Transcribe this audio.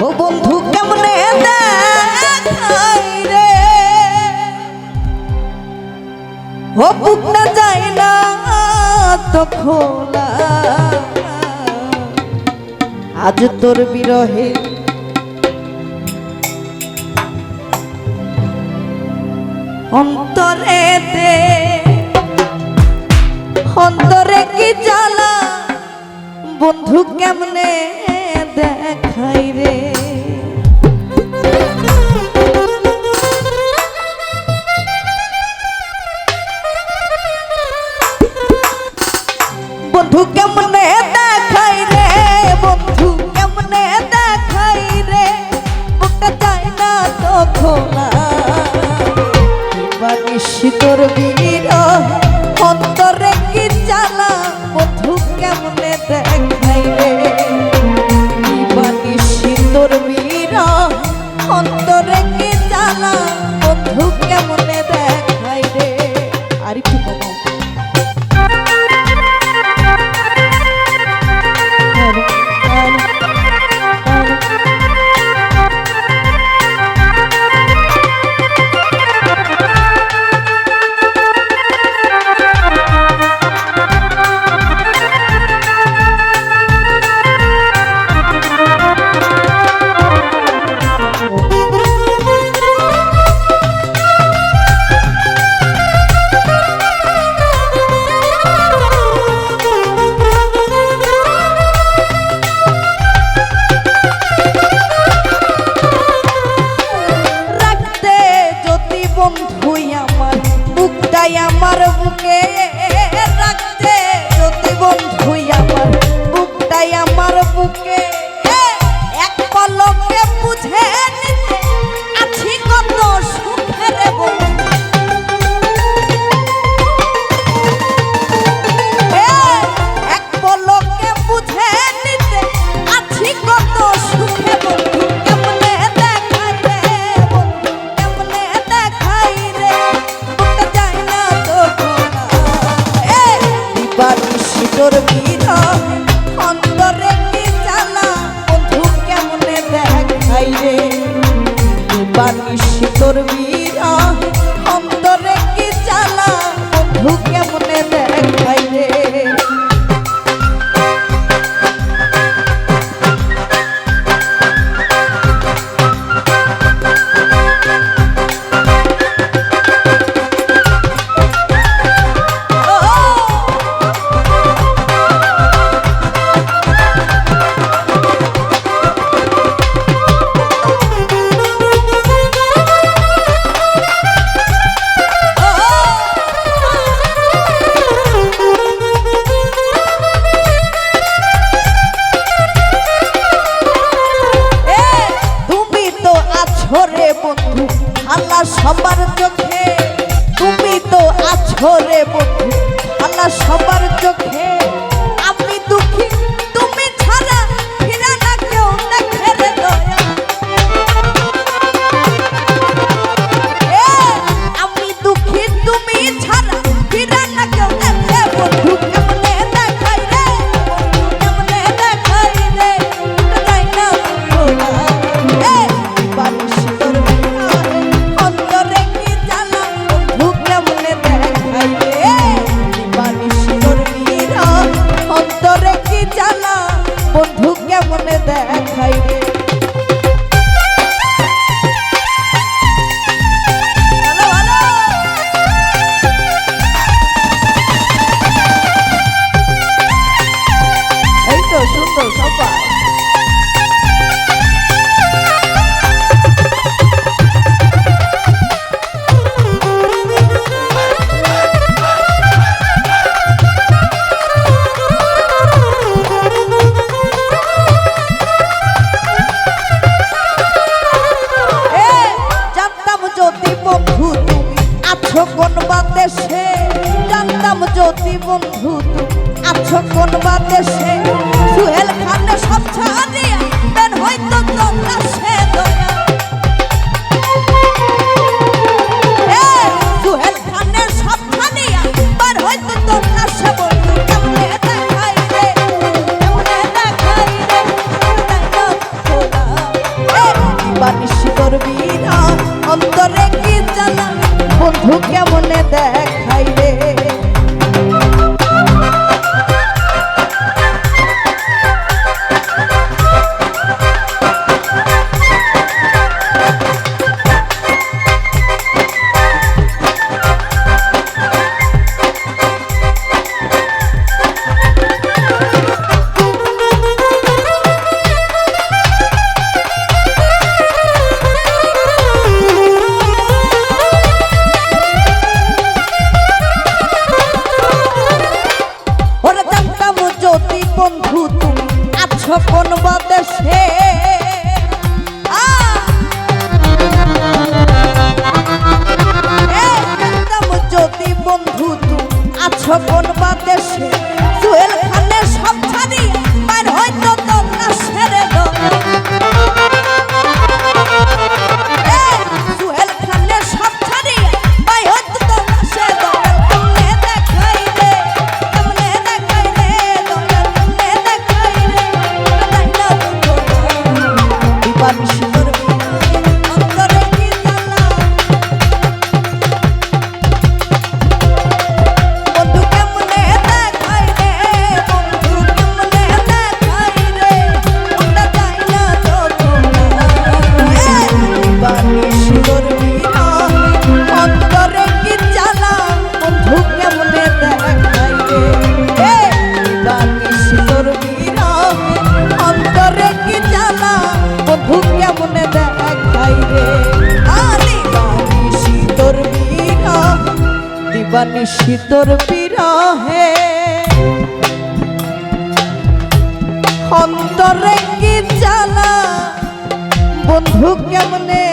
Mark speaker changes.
Speaker 1: ও বন্ধু কেমনে দেখাই রে, ও বুকটা যায় না তো খোলা, আজ তোর বিরহে অন্তরে দে, অন্তরে কি জ্বালা বন্ধু কেমনে দেখাই রে। বন্ধু কেমনে দেখাই রে, বন্ধু কেমনে দেখাই রে, বুকটা চাই না তো খোলা, বানিসি তোর বিরহ অন্তরে কি জ্বালা বন্ধু কেমনে দেখাই রে, বানিসি তোর বিরহ অন্তরে কি জ্বালা বন্ধু কেমনে দেখাই রে। আর একটু কথা আমার বুকে রাখতে যদি বন্ধু আমার বুকটাই আমার বুকে, এক পলকে বুঝে নিতে আছি কত সুখের বন্ধু, এক পলকে বুঝে নিতে আছি কত সুখে বন্ধু কেমনে দেখাই রে, বন্ধু কেমনে দেখাই রে, বানিসি তোর বিরহ অন্তরে কি জ্বালা বন্ধু কেমনে দেখাই রে, বানিসি তোর বিরহ অন্তরে কি জ্বালা বন্ধু কেমনে দেখাই রে। রে বন্ধু আল্লাহ সবার চোখে, তুমি তো আছো রে বন্ধু আল্লাহ সবার চোখে, আমি দুঃখী তুমি ছাড়া ফিরে না কেউ দেখে রে দয়া, আমি দুঃখী তুমি ছাড়া ফিরে না কেউ দেখে বন্ধু কেমনে দেখাই রে, বন্ধু কেমনে দেখাই রে, যাই না বানিসি তোর অন্তরে কি জ্বালা বন্ধু কেমনে দেখাই রে, বানিসি তোর অন্তরে কি জ্বালা বন্ধু কেমনে দেখাই রে। এই তো সুন্দর সবাই বাদেশে যদি বন্ধু তুমি আছো কোন বাদেশে সোহেল খানের সব ছাড়ি বার হয়তো তোমরা সেরে দাও সোহেল খানের সব ছাড়ি বার হয়তো তোমরা সেরে দাও কেমনে দেখাই রে কেমনে দেখাই রে তাই না দিবান সুন্দর অন্তরে কি জ্বালা বন্ধু কেমনে দেখাই রে বন্ধু কেমনে দেখাই রে আমরা যাই না তো তোমরা দিবানি সুন্দর অন্তরে কি জ্বালা বন্ধু কেমনে দেখাই রে দিবানি সুন্দর অন্তরে কি জ্বালা বন্ধু কেমনে দেখাই রে দিবানি শীতর দিবানি শীতর বিরহে অন্তরে কি জ্বালা বন্ধু কেমনে